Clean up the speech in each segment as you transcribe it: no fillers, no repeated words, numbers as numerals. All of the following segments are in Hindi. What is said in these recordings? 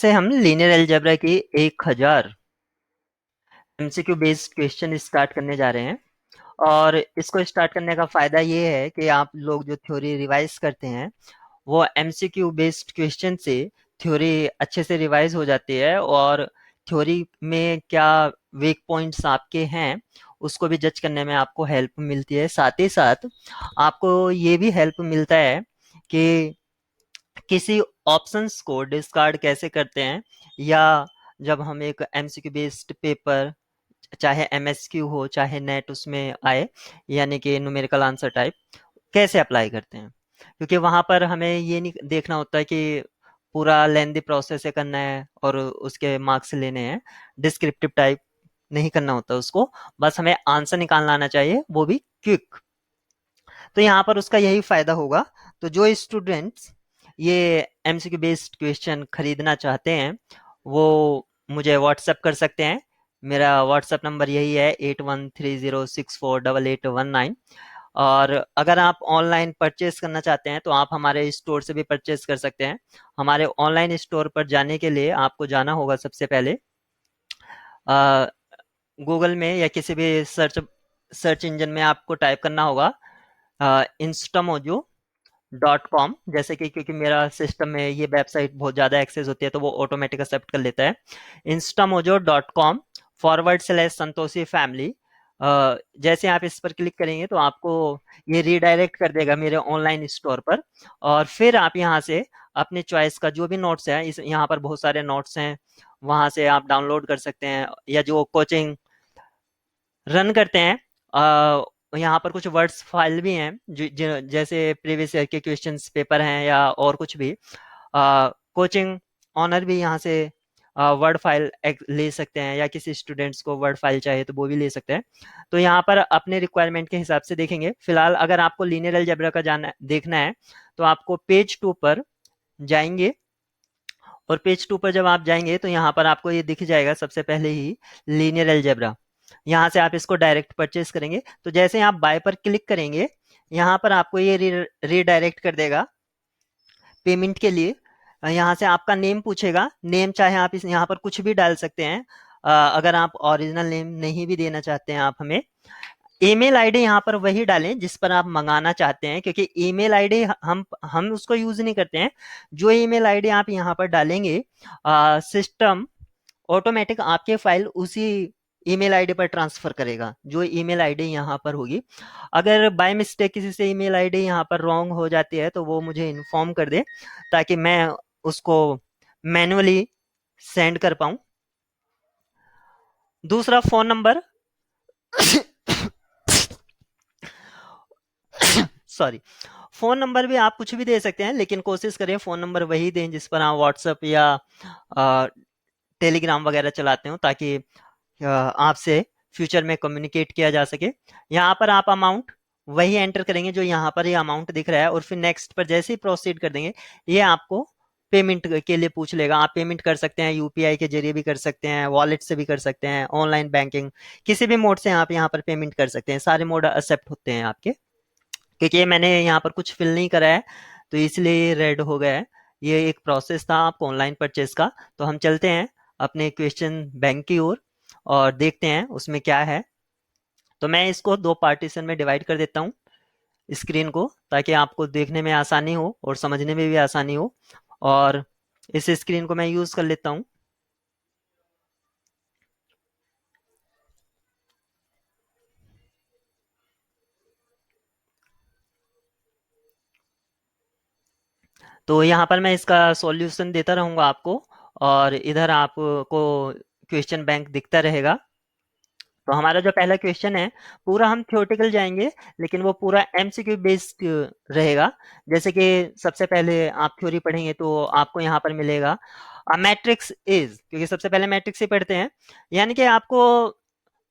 से हम लीनियर अलजेब्रा की 1000 एमसीक्यू बेस्ड क्वेश्चन स्टार्ट करने जा रहे हैं। और इसको स्टार्ट करने का फायदा ये है कि आप लोग जो थ्योरी रिवाइज करते हैं वो एमसीक्यू बेस्ड क्वेश्चन से थ्योरी अच्छे से रिवाइज हो जाती है, और थ्योरी में क्या वीक पॉइंट्स आपके हैं उसको भी जज करने में आपको हेल्प मिलती है। साथ ही साथ आपको ये भी हेल्प मिलता है कि किसी ऑप्शंस को डिस्कार्ड कैसे करते हैं, या जब हम एक एमसीक्यू बेस्ड पेपर, चाहे एमएसक्यू हो चाहे नेट उसमें आए, यानी कि न्यूमेरिकल आंसर टाइप, कैसे अप्लाई करते हैं। क्योंकि वहां पर हमें ये नहीं देखना होता है कि पूरा लेंदी प्रोसेस है करना है और उसके मार्क्स लेने हैं। डिस्क्रिप्टिव टाइप नहीं करना होता उसको, बस हमें आंसर निकालना आना चाहिए, वो भी क्विक। तो यहाँ पर उसका यही फायदा होगा। तो जो स्टूडेंट्स ये एमसीक्यू बेस्ड क्वेश्चन खरीदना चाहते हैं वो मुझे व्हाट्सएप कर सकते हैं। मेरा व्हाट्सएप नंबर यही है 8130648819। और अगर आप ऑनलाइन परचेस करना चाहते हैं तो आप हमारे स्टोर से भी परचेस कर सकते हैं। हमारे ऑनलाइन स्टोर पर जाने के लिए आपको जाना होगा सबसे पहले गूगल में या किसी भी सर्च इंजन में आपको टाइप करना होगा instamojo.com। जैसे कि क्योंकि मेरा सिस्टम में ये वेबसाइट बहुत ज़्यादा एक्सेस होती है तो वो ऑटोमेटिक एक्सेप्ट कर लेता है। instamojo.com/संतोषी फैमिली। जैसे आप इस पर क्लिक करेंगे तो आपको ये रीडायरेक्ट कर देगा मेरे ऑनलाइन स्टोर पर, और फिर आप यहाँ से अपने चॉइस का जो भी नोट्स है, इस यहाँ पर बहुत सारे नोट्स हैं, वहाँ से आप डाउनलोड कर सकते हैं। या जो कोचिंग रन करते हैं, यहाँ पर कुछ वर्ड्स फाइल भी हैं जैसे प्रीवियस ईयर के क्वेश्चंस पेपर हैं या और कुछ भी। कोचिंग ऑनर भी यहाँ से वर्ड फाइल ले सकते हैं, या किसी स्टूडेंट्स को वर्ड फाइल चाहिए तो वो भी ले सकते हैं। तो यहाँ पर अपने रिक्वायरमेंट के हिसाब से देखेंगे। फिलहाल अगर आपको लीनियर अलजेब्रा का जाना देखना है तो आपको पेज 2 पर जाएंगे, और पेज 2 पर जब आप जाएंगे तो यहाँ पर आपको ये दिख जाएगा सबसे पहले ही लीनियर अलजेब्रा। यहाँ से आप इसको डायरेक्ट परचेस करेंगे तो जैसे ही आप बाय पर क्लिक करेंगे यहाँ पर आपको ये रीडायरेक्ट कर देगा पेमेंट के लिए। यहाँ से आपका नेम पूछेगा, नेम चाहे आप इस यहाँ पर कुछ भी डाल सकते हैं। अगर आप ओरिजिनल नेम नहीं भी देना चाहते हैं आप हमें। ईमेल आईडी यहाँ पर वही डालें जिस पर आप मंगाना चाहते हैं, क्योंकि ईमेल आईडी हम उसको यूज नहीं करते हैं। जो ईमेल आईडी आप यहाँ पर डालेंगे सिस्टम ऑटोमेटिक आपके फाइल उसी ईमेल आईडी पर ट्रांसफर करेगा, जो ईमेल आईडी यहाँ पर होगी। अगर बाय मिस्टेक किसी से ईमेल आईडी यहाँ पर रॉन्ग हो जाती है तो वो मुझे इन्फॉर्म कर दे, ताकि मैं उसको मैनुअली सेंड कर पाऊं। दूसरा phone number sorry, phone number भी आप कुछ भी दे सकते हैं, लेकिन कोशिश करें फोन नंबर वही दें जिस पर आप व्हाट्सएप या टेलीग्राम वगैरह चलाते हो, ताकि आपसे फ्यूचर में कम्युनिकेट किया जा सके। यहाँ पर आप अमाउंट वही एंटर करेंगे जो यहाँ पर ये अमाउंट दिख रहा है, और फिर नेक्स्ट पर जैसे ही प्रोसीड कर देंगे ये आपको पेमेंट के लिए पूछ लेगा। आप पेमेंट कर सकते हैं यूपीआई के जरिए भी कर सकते हैं, वॉलेट से भी कर सकते हैं, ऑनलाइन बैंकिंग, किसी भी मोड से आप यहाँ पर पेमेंट कर सकते हैं। सारे मोड एक्सेप्ट होते हैं आपके, क्योंकि ये मैंने यहाँ पर कुछ फिल नहीं करा है तो इसलिए ये रेड हो गया है। ये एक प्रोसेस था आपको ऑनलाइन परचेज का। तो हम चलते हैं अपने क्वेश्चन बैंक की ओर और देखते हैं उसमें क्या है। तो मैं इसको दो पार्टीशन में डिवाइड कर देता हूँ स्क्रीन को, ताकि आपको देखने में आसानी हो और समझने में भी आसानी हो। और इस स्क्रीन को मैं यूज कर लेता हूँ। तो यहाँ पर मैं इसका सॉल्यूशन देता रहूंगा आपको, और इधर आपको क्वेश्चन बैंक दिखता रहेगा। तो हमारा जो पहला क्वेश्चन है पूरा हम थ्योरेटिकल जाएंगे, लेकिन वो पूरा एमसीक्यू बेस्ड रहेगा। जैसे कि सबसे पहले आप थ्योरी पढ़ेंगे तो आपको यहाँ पर मिलेगा मैट्रिक्स इज, क्योंकि सबसे पहले मैट्रिक्स ही पढ़ते हैं, यानी कि आपको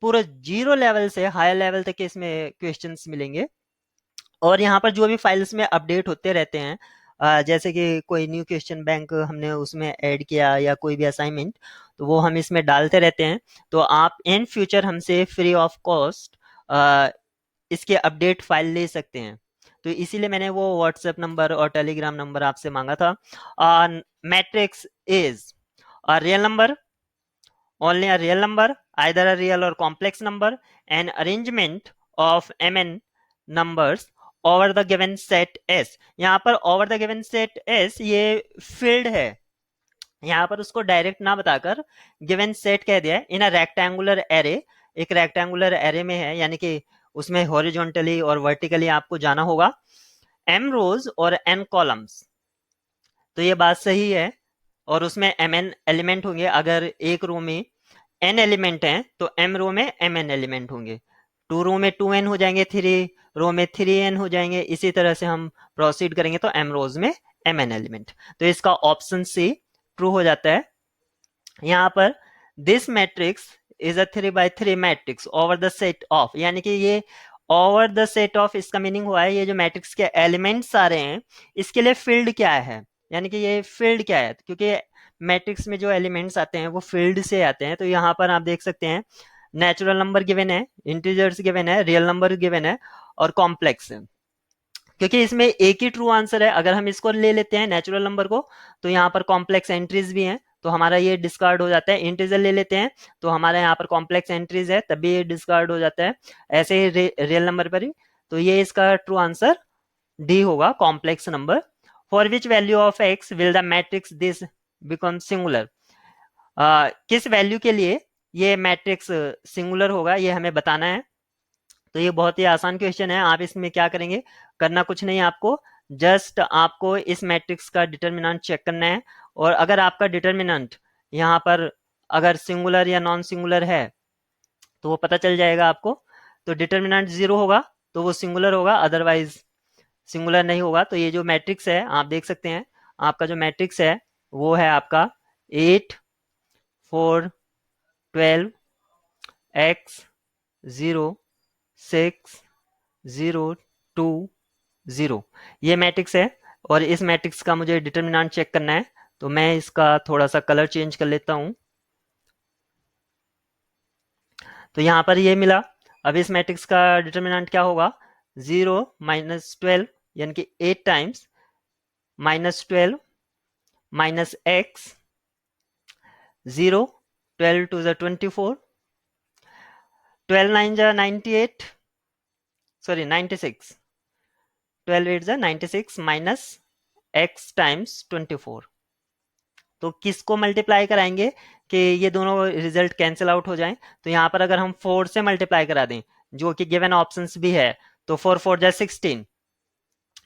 पूरा जीरो लेवल से हायर लेवल तक के इसमें क्वेश्चंस मिलेंगे। और यहाँ पर जो भी फाइल्स में अपडेट होते रहते हैं, जैसे कि कोई न्यू क्वेश्चन बैंक हमने उसमें ऐड किया या कोई भी असाइनमेंट, तो वो हम इसमें डालते रहते हैं। तो आप इन फ्यूचर हमसे फ्री ऑफ कॉस्ट इसके अपडेट फाइल ले सकते हैं। तो इसीलिए मैंने वो व्हाट्सएप नंबर और टेलीग्राम नंबर आपसे मांगा था। Matrix is A real number, only a real number, either a real or complex number, an arrangement of mn numbers over the given set S. यहाँ पर over the given set S ये फील्ड है, यहाँ पर उसको डायरेक्ट ना बताकर गिवन सेट कह दिया है इन अ रेक्टेंगुलर एरे। एक रेक्टेंगुलर एरे में है, यानी कि उसमें हॉरिजॉन्टली और वर्टिकली आपको जाना होगा, m रोज और n कॉलम्स। तो ये बात सही है, और उसमें mn एलिमेंट होंगे। अगर एक रो में n एलिमेंट हैं तो m रो में mn एलिमेंट होंगे, 2 रो में 2n हो जाएंगे, 3 रो में 3n हो जाएंगे। इसी तरह से हम प्रोसीड करेंगे तो m रोज में mn एलिमेंट। तो इसका ऑप्शन सी ट्रू हो जाता है। यहाँ पर this matrix is a 3 by 3 matrix over the set of, यानी कि ये ओवर द सेट ऑफ, इसका मीनिंग हुआ है ये जो मैट्रिक्स के एलिमेंट्स आ रहे हैं इसके लिए फील्ड क्या है, यानी कि ये फील्ड क्या है, क्योंकि मैट्रिक्स में जो एलिमेंट्स आते हैं वो फील्ड से आते हैं। तो यहाँ पर आप देख सकते हैं नेचुरल नंबर गिवन है, इंटीजर्स गिवन है, रियल नंबर गिवन है और कॉम्प्लेक्स है। क्योंकि इसमें एक ही ट्रू आंसर है, अगर हम इसको ले लेते हैं नेचुरल नंबर को तो यहाँ पर कॉम्प्लेक्स एंट्रीज भी हैं, तो हमारा ये डिस्कार्ड हो जाता है। इंटीजर ले लेते हैं तो हमारे यहाँ पर कॉम्प्लेक्स एंट्रीज है, तभी ये डिस्कार्ड हो जाता है। ऐसे ही रियल नंबर पर ही, तो ये इसका ट्रू आंसर डी होगा, complex number. For which value of x will the matrix this become singular, किस वैल्यू के लिए ये मैट्रिक्स सिंगुलर होगा, ये हमें बताना है। तो ये बहुत ही आसान क्वेश्चन है। आप इसमें क्या करेंगे, करना कुछ नहीं, आपको जस्ट आपको इस मैट्रिक्स का डिटर्मिनेंट चेक करना है, और अगर आपका डिटर्मिनेंट यहाँ पर अगर सिंगुलर या नॉन सिंगुलर है तो वो पता चल जाएगा आपको। तो डिटर्मिनेंट 0 होगा तो वो सिंगुलर होगा, अदरवाइज सिंगुलर नहीं होगा। तो ये जो मैट्रिक्स है आप देख सकते हैं, आपका जो मैट्रिक्स है वो है आपका 8 4 12 x 0 6 0 2 0, ये मैट्रिक्स है। और इस मैट्रिक्स का मुझे डिटर्मिनेंट चेक करना है, तो मैं इसका थोड़ा सा कलर चेंज कर लेता हूं। तो यहां पर ये मिला। अब इस मैट्रिक्स का डिटर्मिनेंट क्या होगा, 0 -12 यानी कि 8 टाइम्स -12 -x 0, 12 to the 24, 12 9 जा 98, सॉरी 96, 12 8 जा 96 माइनस x टाइम्स 24। तो किसको मल्टीप्लाई कराएंगे कि ये दोनों रिजल्ट कैंसिल आउट हो जाएं। तो यहाँ पर अगर हम 4 से मल्टीप्लाई करा दें, जो कि गिवन ऑप्शंस भी है, तो 4 4 जा 16,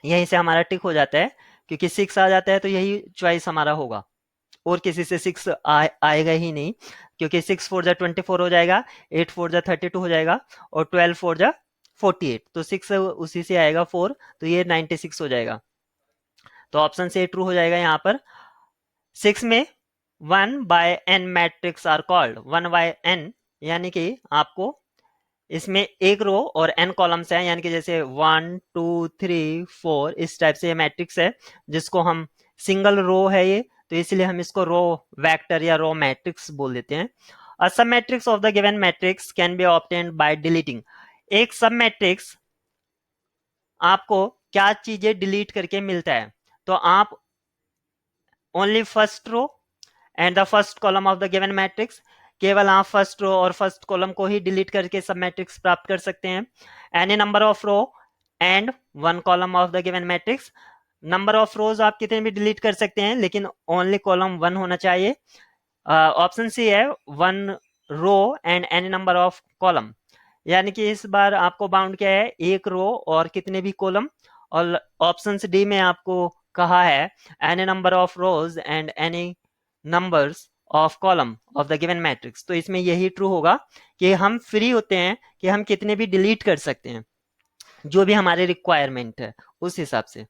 यहीं से हमारा टिक हो जाता है, क्योंकि 6 आ जाता है तो यही चॉइस हमारा होगा, और किसी से 6 आएगा ही नहीं, क्योंकि 6 4 जा 24 हो जाएगा, 8 4 जा 32 हो जाएगा, और 12 4 जा 48, तो 6 उसी से आएगा 4, तो ये 96 हो जाएगा। तो ऑप्शन से ट्रू हो जाएगा। यहाँ पर 6 में 1/n matrix are called, 1/n यानी कि आपको इसमें एक रो और n कॉलम्स हैं, यानी कि जैसे 1 2 3 4 इस टाइप से ये मैट्रिक्स है, जिसको हम सिंगल रो है ये, तो इसलिए हम इसको रो वेक्टर या रो मैट्रिक्स बोल देते हैं। अ सब matrix of the given matrix can be obtained by deleting, एक सब मैट्रिक्स आपको क्या चीजें डिलीट करके मिलता है, तो आप only first row and the first column of the given matrix, केवल आप फर्स्ट रो और फर्स्ट कॉलम को ही डिलीट करके सब मैट्रिक्स प्राप्त कर सकते हैं। Any number of row and one column of the given matrix, number of rows आप कितने भी डिलीट कर सकते हैं, लेकिन ओनली कॉलम 1 होना चाहिए। ऑप्शन सी है 1 row and any number of column, यानी कि इस बार आपको बाउंड क्या है, एक रो और कितने भी कॉलम। और ऑप्शन डी में आपको कहा है any number of rose and any numbers of column of the given matrix. तो इसमें यही ट्रू होगा कि हम फ्री होते हैं कि हम कितने भी डिलीट कर सकते हैं, जो भी हमारे रिक्वायरमेंट है उस हिसाब से।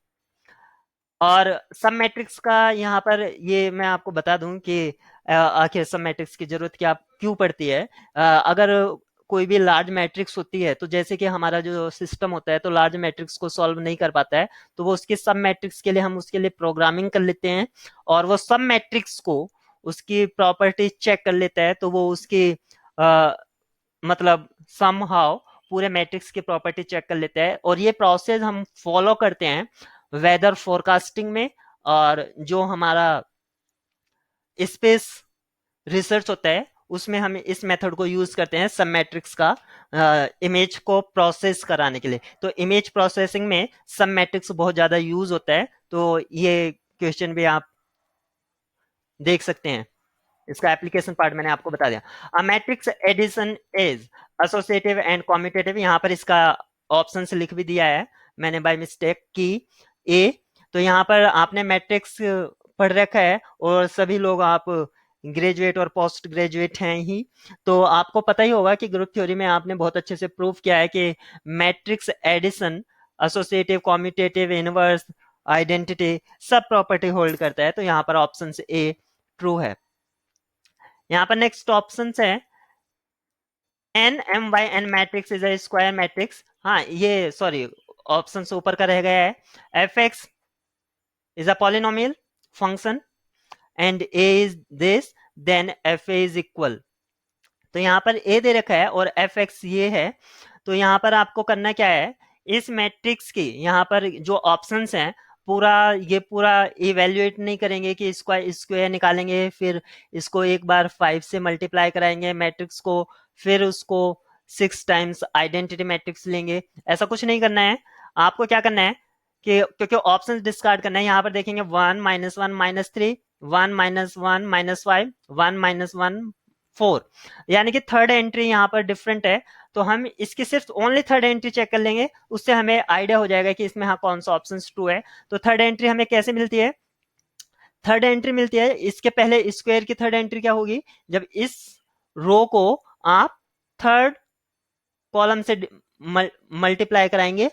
और सब मैट्रिक्स का यहाँ पर ये मैं आपको बता दूं कि आखिर सब मैट्रिक्स की जरूरत क्या क्यों पड़ती है। अगर कोई भी लार्ज मैट्रिक्स होती है, तो जैसे कि हमारा जो सिस्टम होता है तो लार्ज मैट्रिक्स को सॉल्व नहीं कर पाता है, तो वो उसके सब मैट्रिक्स के लिए हम उसके लिए प्रोग्रामिंग कर लेते हैं, और वो सब मैट्रिक्स को उसकी प्रॉपर्टी चेक कर लेता है, तो वो उसकी मतलब समहाउ पूरे मैट्रिक्स की प्रॉपर्टी चेक कर लेता है। और ये प्रोसेस हम फॉलो करते हैं वेदर फोरकास्टिंग में, और जो हमारा स्पेस रिसर्च होता है उसमें हम इस मेथड को यूज करते हैं सब मैट्रिक्स का इमेज को प्रोसेस कराने के लिए। तो इमेज प्रोसेसिंग में सब मैट्रिक्स बहुत ज्यादा यूज होता है। तो ये क्वेश्चन भी आप देख सकते हैं। इसका एप्लीकेशन पार्ट मैंने आपको बता दिया। A matrix addition is associative and commutative, यहाँ पर इसका ऑप्शन से लिख भी दिया है मैंने बाय मिस्टेक की ए। तो यहाँ पर आपने मैट्रिक्स पढ़ रखा है और सभी लोग आप ग्रेजुएट और पोस्ट ग्रेजुएट हैं ही, तो आपको पता ही होगा कि ग्रुप थ्योरी में आपने बहुत अच्छे से प्रूव किया है कि matrix addition associative commutative inverse identity सब प्रॉपर्टी होल्ड करता है। तो यहाँ पर ऑप्शन ए ट्रू है। यहाँ पर नेक्स्ट ऑप्शन है an m by n matrix is a square matrix. हाँ ये सॉरी, ऑप्शन से ऊपर का रह गया है। F x is a polynomial function and A is this, then f A is equal. तो यहाँ पर ए दे रखा है और एफ एक्स ये है। तो यहाँ पर आपको करना क्या है, इस मैट्रिक्स की यहाँ पर जो ऑप्शंस हैं पूरा ये पूरा इवेल्युएट नहीं करेंगे कि इसको स्क्वायर निकालेंगे फिर इसको एक बार 5 से मल्टीप्लाई कराएंगे मैट्रिक्स को, फिर उसको 6 टाइम्स आइडेंटिटी मैट्रिक्स लेंगे, ऐसा कुछ नहीं करना है। आपको क्या करना है कि क्योंकि ऑप्शंस डिस्कार्ड करना है, यहाँ पर देखेंगे 1 - 1 - 3, 1 - 1 - 5, 1 - 1 4, यानी कि थर्ड एंट्री यहाँ पर डिफरेंट है। तो हम इसकी सिर्फ ओनली थर्ड एंट्री चेक कर लेंगे, उससे हमें आइडिया हो जाएगा कि इसमें हाँ कौन सा ऑप्शन ट्रू है। तो थर्ड एंट्री हमें कैसे मिलती है, थर्ड एंट्री मिलती है इसके पहले स्क्वायर की थर्ड एंट्री क्या होगी, जब इस रो को आप थर्ड कॉलम से मल्टीप्लाई कराएंगे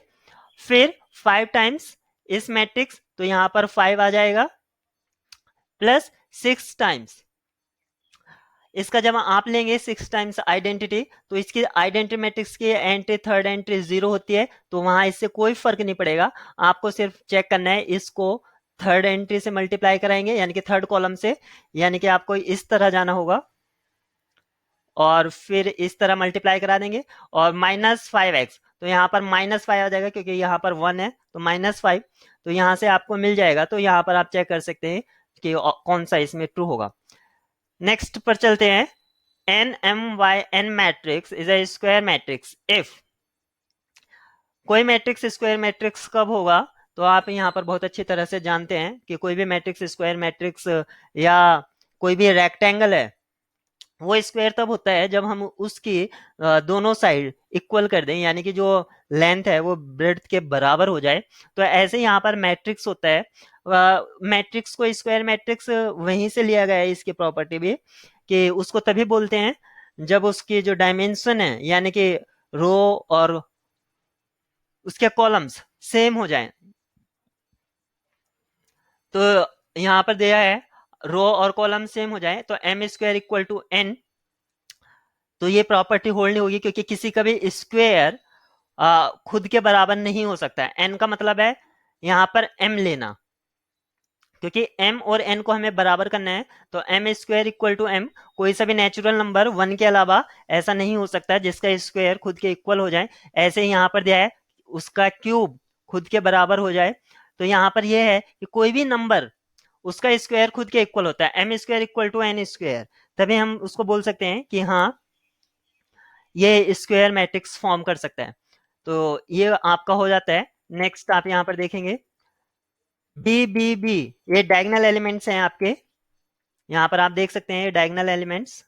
फिर 5 टाइम्स इस मैट्रिक्स, तो यहां पर 5 आ जाएगा प्लस 6 टाइम्स इसका जब आप लेंगे 6 टाइम्स आइडेंटिटी, तो इसकी आइडेंटिटी मैट्रिक्स की एंट्री थर्ड एंट्री 0 होती है, तो वहां इससे कोई फर्क नहीं पड़ेगा। आपको सिर्फ चेक करना है इसको थर्ड एंट्री से मल्टीप्लाई कराएंगे यानी कि थर्ड कॉलम से, यानी कि आपको इस तरह जाना होगा और फिर इस तरह मल्टीप्लाई करा देंगे और -5x, तो यहाँ पर -5 आ जाएगा क्योंकि यहाँ पर 1 है तो -5, तो यहाँ से आपको मिल जाएगा। तो यहाँ पर आप चेक कर सकते हैं कि कौन सा इसमें ट्रू होगा। नेक्स्ट पर चलते हैं। An m by n matrix is a square matrix if, कोई मैट्रिक्स स्क्वायर मैट्रिक्स कब होगा, तो आप यहाँ पर बहुत अच्छी तरह से जानते हैं कि कोई भी मैट्रिक्स स्क्वायर मैट्रिक्स या कोई भी रेक्टेंगल है वो स्क्वायर तब होता है जब हम उसकी दोनों साइड इक्वल कर दें, यानी कि जो लेंथ है वो ब्रेड्थ के बराबर हो जाए। तो ऐसे यहाँ पर मैट्रिक्स होता है। मैट्रिक्स को स्क्वायर मैट्रिक्स वहीं से लिया गया है इसकी प्रॉपर्टी भी, कि उसको तभी बोलते हैं जब उसकी जो डायमेंशन है यानी कि रो और उसके कॉलम्स सेम हो जाएं। तो यहाँ पर दिया है रो और कॉलम सेम हो जाए तो m square equal to n, तो ये प्रॉपर्टी होल्ड नहीं होगी क्योंकि किसी का भी स्क्वायर खुद के बराबर नहीं हो सकता है। एन का मतलब है यहां पर एम लेना, क्योंकि एम और एन को हमें बराबर करना है। तो m square equal to m, कोई सा भी नेचुरल नंबर 1 के अलावा ऐसा नहीं हो सकता जिसका स्क्वायर खुद के इक्वल हो जाए। ऐसे ही यहाँ पर दिया है उसका क्यूब खुद के बराबर हो जाए। तो यहाँ पर यह है कि कोई भी नंबर उसका स्क्वायर खुद के इक्वल होता है, m square equal to n square, तभी हम उसको बोल सकते हैं कि हाँ ये स्क्वायर मैट्रिक्स फॉर्म कर सकता है। तो ये आपका हो जाता है। नेक्स्ट आप यहाँ पर देखेंगे बी बी बी, ये डायगोनल एलिमेंट्स हैं आपके, यहाँ पर आप देख सकते हैं ये डायगोनल एलिमेंट्स,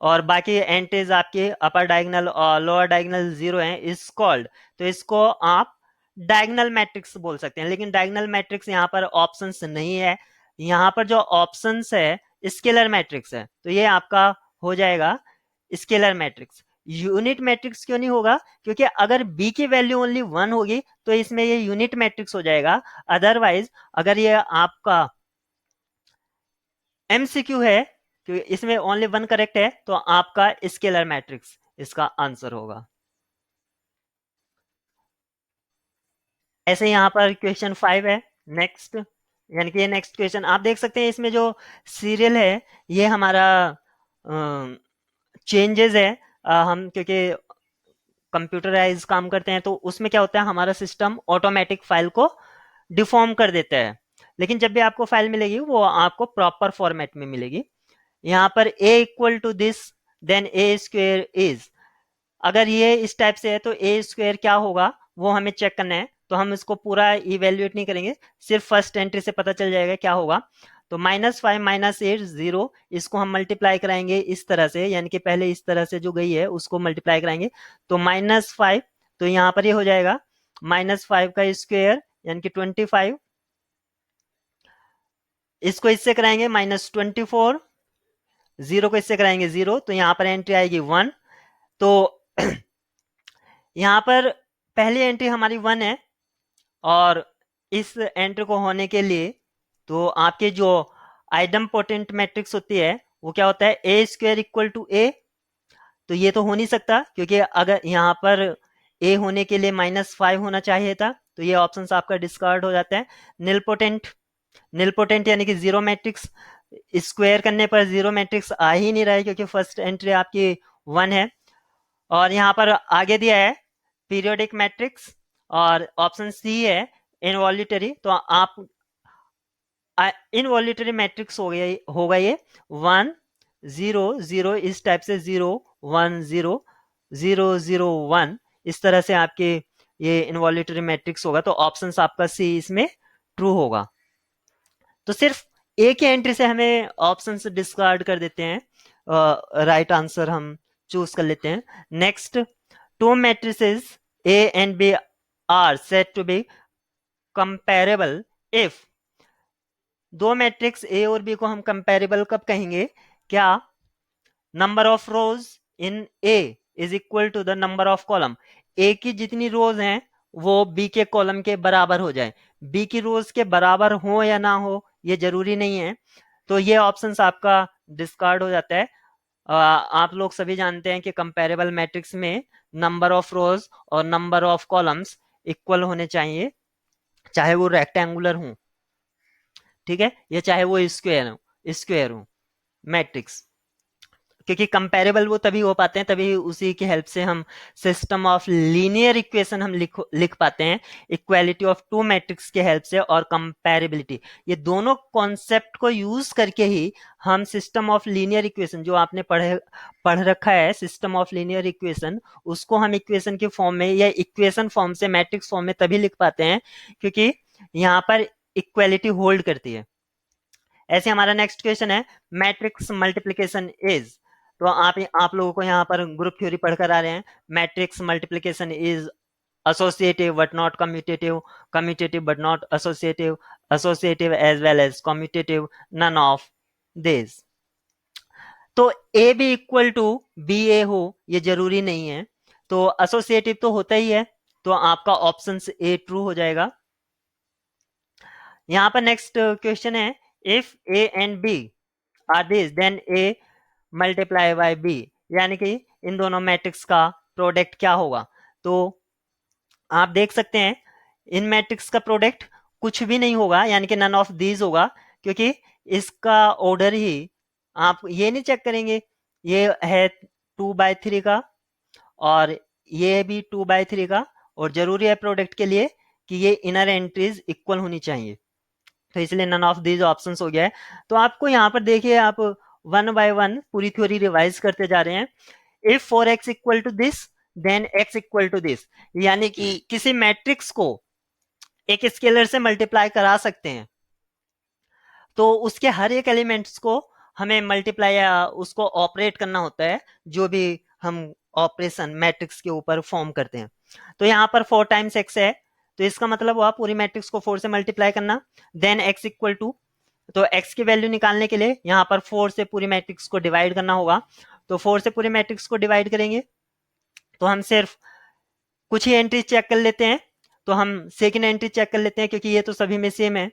और बाकी एंट्रीज आपके अपर डायगोनल और लोअर डायगोनल 0 है इज कॉल्ड। तो इसको आप डायगोनल मैट्रिक्स बोल सकते हैं, लेकिन डायगोनल मैट्रिक्स यहाँ पर ऑप्शंस नहीं है। यहाँ पर जो ऑप्शंस है स्केलर मैट्रिक्स है, तो ये आपका हो जाएगा स्केलर मैट्रिक्स। यूनिट मैट्रिक्स क्यों नहीं होगा, क्योंकि अगर b की वैल्यू ओनली 1 होगी तो इसमें ये यूनिट मैट्रिक्स हो जाएगा। अदरवाइज अगर ये आपका एमसीक्यू है कि इसमें ओनली 1 करेक्ट है तो आपका स्केलर मैट्रिक्स इसका आंसर होगा। ऐसे यहाँ पर क्वेश्चन 5 है नेक्स्ट, यानी कि ये नेक्स्ट क्वेश्चन आप देख सकते हैं इसमें जो सीरियल है ये हमारा चेंजेस है। हम क्योंकि कंप्यूटराइज काम करते हैं तो उसमें क्या होता है हमारा सिस्टम ऑटोमेटिक फाइल को डिफॉर्म कर देता है, लेकिन जब भी आपको फाइल मिलेगी वो आपको प्रॉपर फॉर्मेट में मिलेगी। यहाँ पर a equal to this then A square is, अगर ये इस टाइप से है तो ए स्क्वेयर क्या होगा वो हमें चेक करना है। तो हम इसको पूरा इवेल्युएट नहीं करेंगे, सिर्फ फर्स्ट एंट्री से पता चल जाएगा क्या होगा। तो -5 -8 0, इसको हम मल्टीप्लाई कराएंगे इस तरह से, यानी कि पहले इस तरह से जो गई है उसको मल्टीप्लाई कराएंगे। तो -5, तो यहाँ पर ये हो जाएगा -5 का स्क्वेयर यानी कि 25, इसको इससे कराएंगे -24, 0 को इससे कराएंगे 0, तो यहाँ पर एंट्री आएगी 1। तो यहाँ पर पहली एंट्री हमारी 1 है, और इस एंट्री को होने के लिए तो आपके जो आइडम पोटेंट मैट्रिक्स होती है वो क्या होता है, ए स्क्वेयर इक्वल टू ए। तो ये तो हो नहीं सकता, क्योंकि अगर यहाँ पर ए होने के लिए -5 होना चाहिए था, तो ये ऑप्शन आपका डिस्कार्ड हो जाता है। निल पोटेंट, निल पोटेंट यानी कि जीरो मैट्रिक्स, स्क्वायर करने पर जीरो मैट्रिक्स आ ही नहीं रहा है, क्योंकि फर्स्ट एंट्री आपकी 1 है। और यहाँ पर आगे दिया है पीरियोडिक मैट्रिक्स, और ऑप्शन सी है इनवॉल्यूटरी। तो आप इनवॉल्यूटरी मैट्रिक्स होगा ये 1 0 0, इस टाइप से 0 1 0 0 0 1, इस तरह से आपके ये इनवॉल्यूटरी मैट्रिक्स होगा। तो ऑप्शन आपका सी इसमें ट्रू होगा। तो सिर्फ एक ही एंट्री से हमें ऑप्शन डिस्कार्ड कर देते हैं, राइट आंसर हम चूज कर लेते हैं। Next, two matrices A and B are said to be comparable if, दो मैट्रिक्स ए और बी को हम कंपेरेबल कब कहेंगे, क्या number of rows in A is equal to the number of column, A की जितनी रोज हैं वो बी के कॉलम के बराबर हो जाए। बी की रोज के बराबर हो या ना हो ये जरूरी नहीं है, तो ये ऑप्शन आपका डिस्कार्ड हो जाता है। आप लोग सभी जानते हैं कि कंपेरेबल मैट्रिक्स में नंबर ऑफ रोज और नंबर ऑफ कॉलम्स इक्वल होने चाहिए, चाहे वो रेक्टेंगुलर हो, ठीक है, या चाहे वो स्क्वायर हो मैट्रिक्स, क्योंकि कंपेरेबल वो तभी हो पाते हैं, तभी उसी की हेल्प से हम सिस्टम ऑफ लीनियर इक्वेशन हम लिख पाते हैं, इक्वालिटी ऑफ टू मैट्रिक्स के हेल्प से और कंपेरेबिलिटी, ये दोनों कॉन्सेप्ट को यूज करके ही हम सिस्टम ऑफ लीनियर इक्वेशन जो आपने पढ़ रखा है, सिस्टम ऑफ लीनियर इक्वेशन, उसको हम इक्वेशन के फॉर्म में या इक्वेशन फॉर्म से मैट्रिक्स फॉर्म में तभी लिख पाते हैं क्योंकि यहाँ पर इक्वालिटी होल्ड करती है। ऐसे हमारा नेक्स्ट क्वेश्चन है, मैट्रिक्स मल्टीप्लिकेशन इज, तो आप लोगों को यहाँ पर ग्रुप थ्योरी पढ़कर आ रहे हैं, matrix multiplication is associative but not commutative, commutative but not associative, associative as well as commutative, none of these। तो A B equal to B A हो ये जरूरी नहीं है, तो एसोसिएटिव तो होता ही है, तो आपका ऑप्शन ए ट्रू हो जाएगा। यहाँ पर नेक्स्ट क्वेश्चन है, if A and B are this then A multiply by B, यानी कि इन दोनों मैट्रिक्स का प्रोडक्ट क्या होगा। तो आप देख सकते हैं इन मैट्रिक्स का प्रोडक्ट कुछ भी नहीं होगा, यानी कि नन ऑफ दीज होगा, क्योंकि इसका ऑर्डर ही आप ये नहीं चेक करेंगे, ये है 2/3 का और ये भी 2/3 का, और जरूरी है प्रोडक्ट के लिए कि ये इनर एंट्रीज इक्वल होनी चाहिए, तो इसलिए नन ऑफ दीज ऑप्शंस हो गया है। तो आपको यहाँ पर देखिए, आप 1 बाय 1 पूरी थ्योरी रिवाइज करते जा रहे हैं। If 4x equal to this then x equal to this, यानी कि किसी मैट्रिक्स को एक स्केलर से मल्टीप्लाई करा सकते हैं, तो उसके हर एक एलिमेंट्स को हमें मल्टीप्लाई या उसको ऑपरेट करना होता है, जो भी हम ऑपरेशन मैट्रिक्स के ऊपर फॉर्म करते हैं। तो यहाँ पर 4 टाइम्स x है, तो इसका मतलब हुआ पूरी मैट्रिक्स को 4 से मल्टीप्लाई करना, देन x इक्वल टू, तो x की वैल्यू निकालने के लिए यहाँ पर 4 से पूरी मैट्रिक्स को डिवाइड करना होगा, तो 4 से पूरी मैट्रिक्स को डिवाइड करेंगे तो हम सिर्फ कुछ ही एंट्री चेक कर लेते हैं, तो हम सेकेंड एंट्री चेक कर लेते हैं क्योंकि ये तो सभी में सेम है,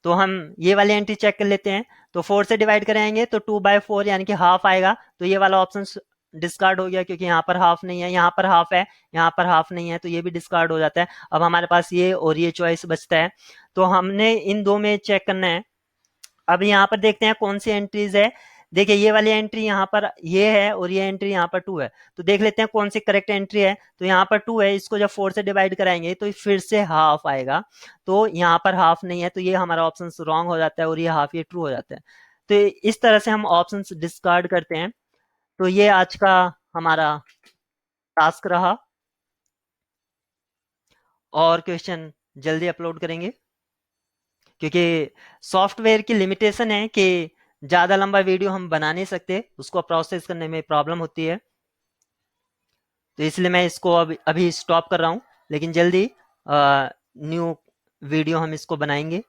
तो हम ये वाली एंट्री चेक कर लेते हैं। तो 4 से डिवाइड कराएंगे तो 2/4 यानी कि हाफ आएगा, तो ये वाला ऑप्शन डिस्कार्ड हो गया क्योंकि यहाँ पर हाफ नहीं है, यहाँ पर हाफ है, यहाँ पर हाफ नहीं है, तो ये भी डिस्कार्ड हो जाता है। अब हमारे पास ये और ये चॉइस बचता है, तो हमने इन दो में चेक करना है। अब यहाँ पर देखते हैं कौन सी एंट्रीज है। देखिए ये वाली एंट्री यहाँ पर ये है और ये एंट्री यहाँ पर 2 है, तो देख लेते हैं कौन सी करेक्ट एंट्री है। तो यहाँ पर 2 है, इसको जब 4 से डिवाइड कराएंगे तो फिर से हाफ आएगा, तो यहाँ पर हाफ नहीं है, तो ये हमारा ऑप्शन रॉन्ग हो जाता है और ये हाफ ये ट्रू हो जाता है। तो इस तरह से हम ऑप्शंस डिस्कार्ड करते हैं। तो ये आज का हमारा टास्क रहा, और क्वेश्चन जल्दी अपलोड करेंगे, क्योंकि सॉफ्टवेयर की लिमिटेशन है कि ज़्यादा लंबा वीडियो हम बना नहीं सकते, उसको प्रोसेस करने में प्रॉब्लम होती है। तो इसलिए मैं इसको अभी स्टॉप कर रहा हूँ, लेकिन जल्दी न्यू वीडियो हम इसको बनाएंगे।